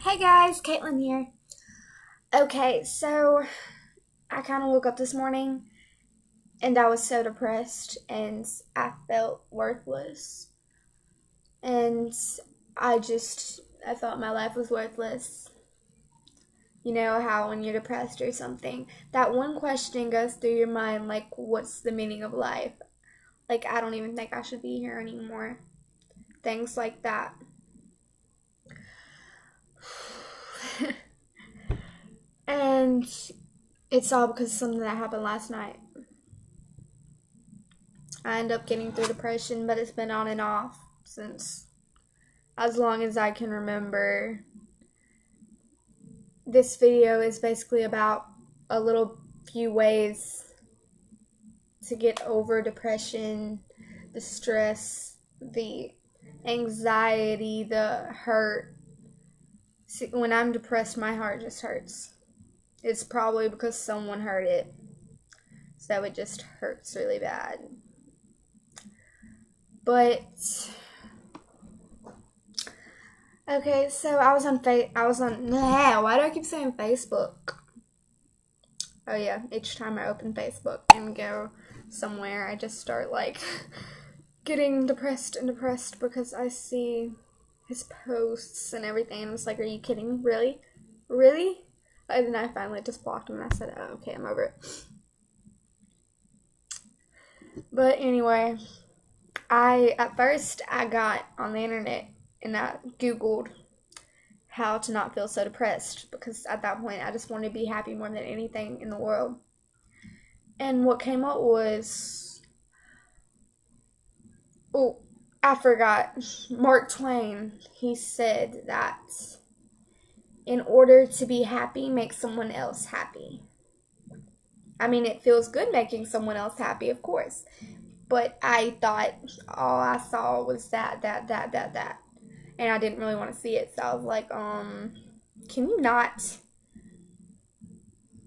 Hey guys, Caitlin here. Okay, so I kind of woke up this morning and I was so depressed and I felt worthless. And I felt my life was worthless. You know how when you're depressed or something, that one question goes through your mind like, what's the meaning of life? Like, I don't even think I should be here anymore. Things like that. And it's all because of something that happened last night. I end up getting through depression, but it's been on and off since as long as I can remember. This video is basically about a little few ways to get over depression, the stress, the anxiety, the hurt. See, when I'm depressed, my heart just hurts. It's probably because someone hurt it, so it just hurts really bad. But okay, so why do I keep saying Facebook? Oh yeah, each time I open Facebook and go somewhere, I just start like getting depressed and depressed because I see his posts and everything, and it's like, are you kidding? Really? Really? And then I finally just blocked him and I said, oh, okay, I'm over it. But anyway, at first I got on the internet and I Googled how to not feel so depressed because at that point I just wanted to be happy more than anything in the world. And what came up was, oh, I forgot. Mark Twain, he said that in order to be happy, make someone else happy. I mean, it feels good making someone else happy, of course. But I thought all I saw was that. And I didn't really want to see it. So I was like, can you not?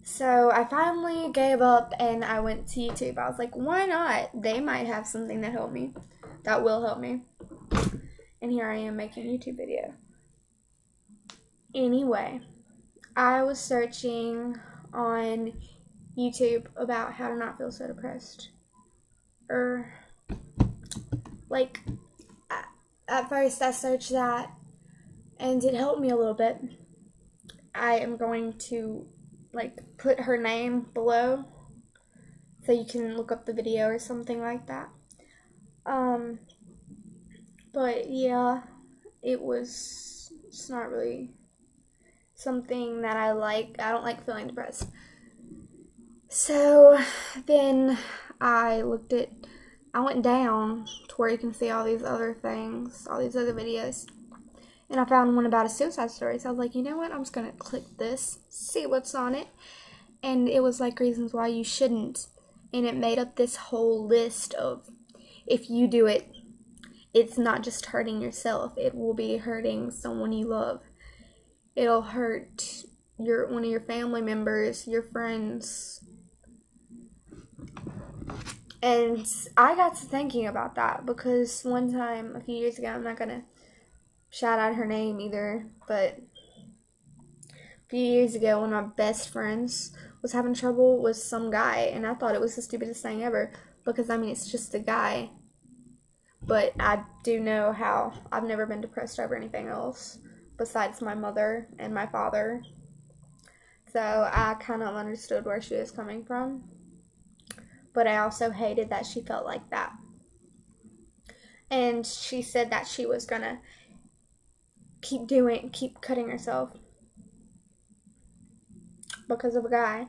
So I finally gave up and I went to YouTube. I was like, why not? They might have something that will help me. And here I am making a YouTube video. Anyway, I was searching on YouTube about how to not feel so depressed. Like, at first I searched that and it helped me a little bit. I am going to put her name below so you can look up the video or something like that. But yeah, it's not really something that I like. I don't like feeling depressed. So then I went down to where you can see all these other things, all these other videos. And I found one about a suicide story. So I was like, you know what? I'm just going to click this, see what's on it. And it was like reasons why you shouldn't. And it made up this whole list of, if you do it, it's not just hurting yourself. It will be hurting someone you love. It'll hurt one of your family members, your friends. And I got to thinking about that because one time, a few years ago, I'm not going to shout out her name either, but a few years ago, one of my best friends was having trouble with some guy, and I thought it was the stupidest thing ever because, I mean, it's just a guy. But I do know how I've never been depressed over anything else besides my mother and my father. So I kind of understood where she was coming from. But I also hated that she felt like that. And she said that she was gonna keep cutting herself because of a guy.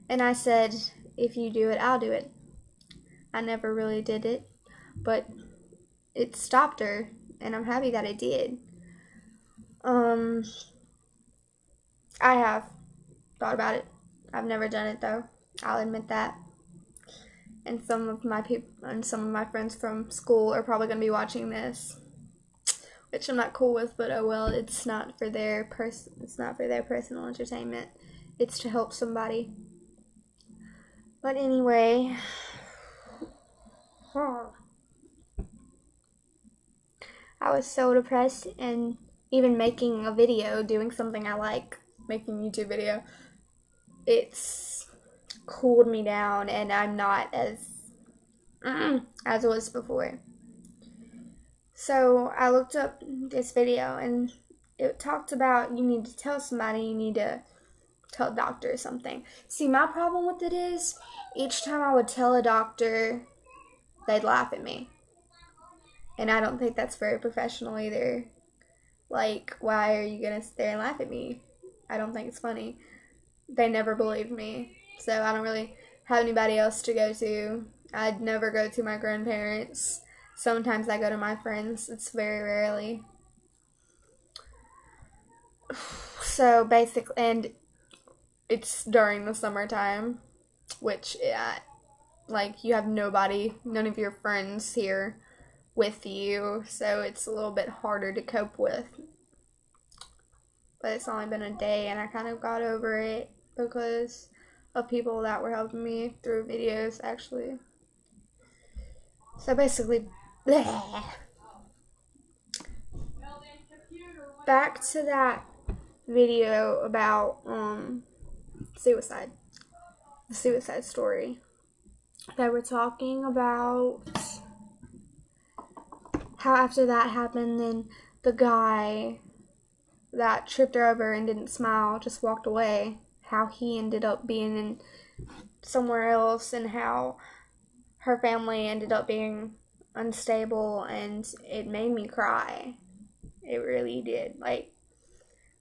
And I said, if you do it, I'll do it. I never really did it, but it stopped her, and I'm happy that it did. I have thought about it. I've never done it though. I'll admit that. And some of my friends from school are probably gonna be watching this, which I'm not cool with. But oh well, it's not for their personal entertainment. It's to help somebody. But anyway, I was so depressed, and even making a video, doing something I like, making a YouTube video, it's cooled me down and I'm not as it was before. So I looked up this video and it talked about you need to tell somebody, you need to tell a doctor or something. See, my problem with it is each time I would tell a doctor, they'd laugh at me. And I don't think that's very professional either. Like, why are you gonna sit there and laugh at me? I don't think it's funny. They never believed me. So I don't really have anybody else to go to. I'd never go to my grandparents. Sometimes I go to my friends. It's very rarely. So basically, and it's during the summertime, which, like, you have nobody, none of your friends here with you, so it's a little bit harder to cope with. But it's only been a day, and I kind of got over it because of people that were helping me through videos, actually. So basically, bleh. Back to that video about suicide, the suicide story. They were talking about how after that happened, then the guy that tripped her over and didn't smile, just walked away, how he ended up being in somewhere else, and how her family ended up being unstable, and it made me cry. It really did. Like,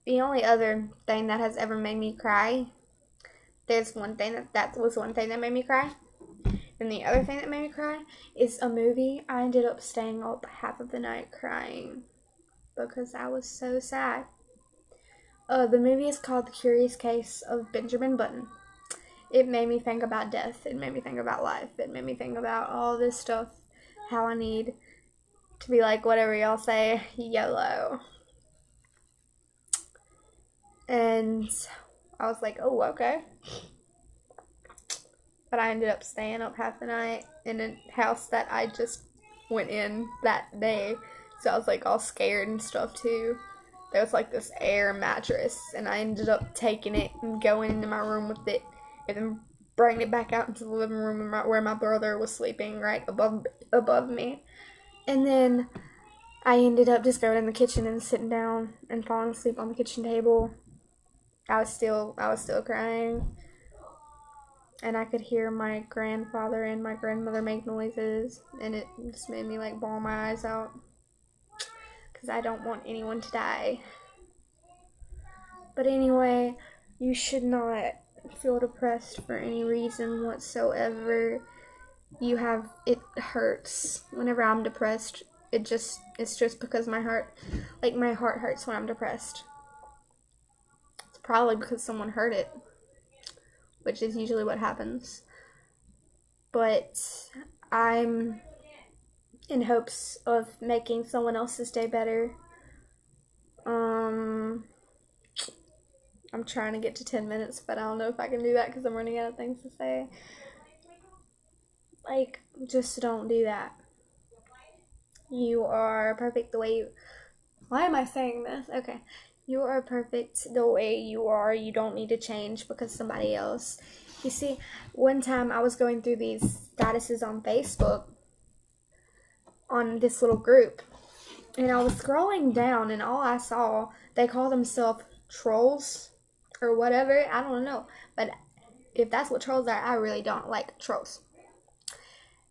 the only other thing that has ever made me cry, there's one thing that was one thing that made me cry. And the other thing that made me cry is a movie. I ended up staying up half of the night crying because I was so sad. The movie is called The Curious Case of Benjamin Button. It made me think about death. It made me think about life. It made me think about all this stuff. How I need to be like, whatever y'all say, YOLO. And I was like, oh, okay. But I ended up staying up half the night in a house that I just went in that day. So I was like all scared and stuff too. There was like this air mattress, and I ended up taking it and going into my room with it, and then bringing it back out into the living room where my brother was sleeping right above me. And then I ended up just going in the kitchen and sitting down and falling asleep on the kitchen table. I was still crying. And I could hear my grandfather and my grandmother make noises, and it just made me like bawl my eyes out, because I don't want anyone to die. But anyway, you should not feel depressed for any reason whatsoever. It hurts. Whenever I'm depressed, it's just because my heart hurts when I'm depressed. It's probably because someone hurt it, which is usually what happens. But I'm in hopes of making someone else's day better. I'm trying to get to 10 minutes, but I don't know if I can do that because I'm running out of things to say. Like, just don't do that. You are perfect the way you... Why am I saying this? Okay. You are perfect the way you are. You don't need to change because somebody else. You see, one time I was going through these statuses on Facebook on this little group, and I was scrolling down, and all I saw, they call themselves trolls or whatever. I don't know, but if that's what trolls are, I really don't like trolls.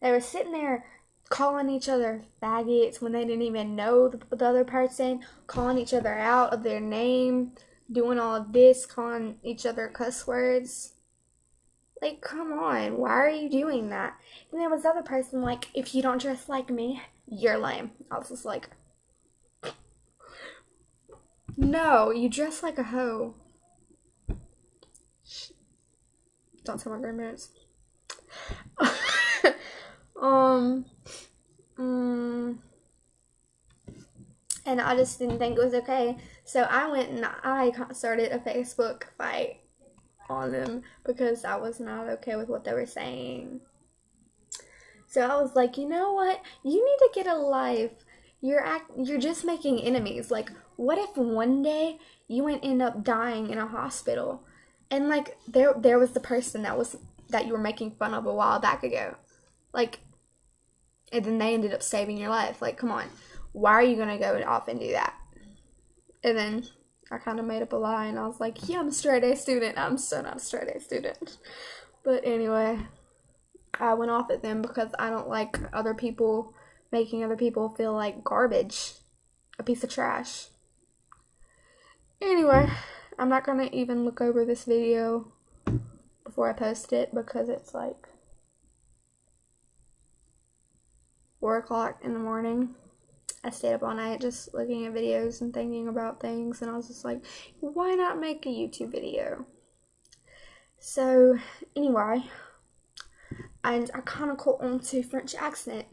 They were sitting there calling each other faggots when they didn't even know the other person, calling each other out of their name, doing all of this, calling each other cuss words. Like, come on, why are you doing that? And there was the other person like, if you don't dress like me, you're lame. I was just like, no, you dress like a hoe. Don't tell my grandparents. And I just didn't think it was okay. So I went and I started a Facebook fight on them because I was not okay with what they were saying. So I was like, you know what? You need to get a life. You're just making enemies. Like, what if one day you end up dying in a hospital, and like there was the person that you were making fun of a while back ago, like, and then they ended up saving your life. Like, come on, why are you gonna go off and do that? And then I kind of made up a lie, and I was like, yeah, I'm a straight A student. I'm so not a straight A student. But anyway, I went off at them because I don't like making other people feel like garbage, a piece of trash. Anyway, I'm not gonna even look over this video before I post it because it's like 4 o'clock in the morning. I stayed up all night just looking at videos and thinking about things, and I was just like, why not make a YouTube video? So anyway, and I kind of caught on to French accent.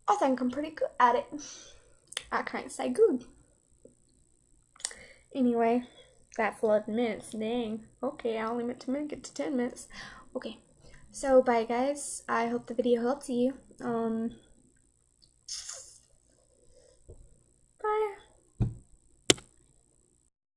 I think I'm pretty good at it. I can't say good. Anyway, that's 11 minutes. Dang. Okay, I only meant to make it to 10 minutes. Okay, so bye guys. I hope the video helped you.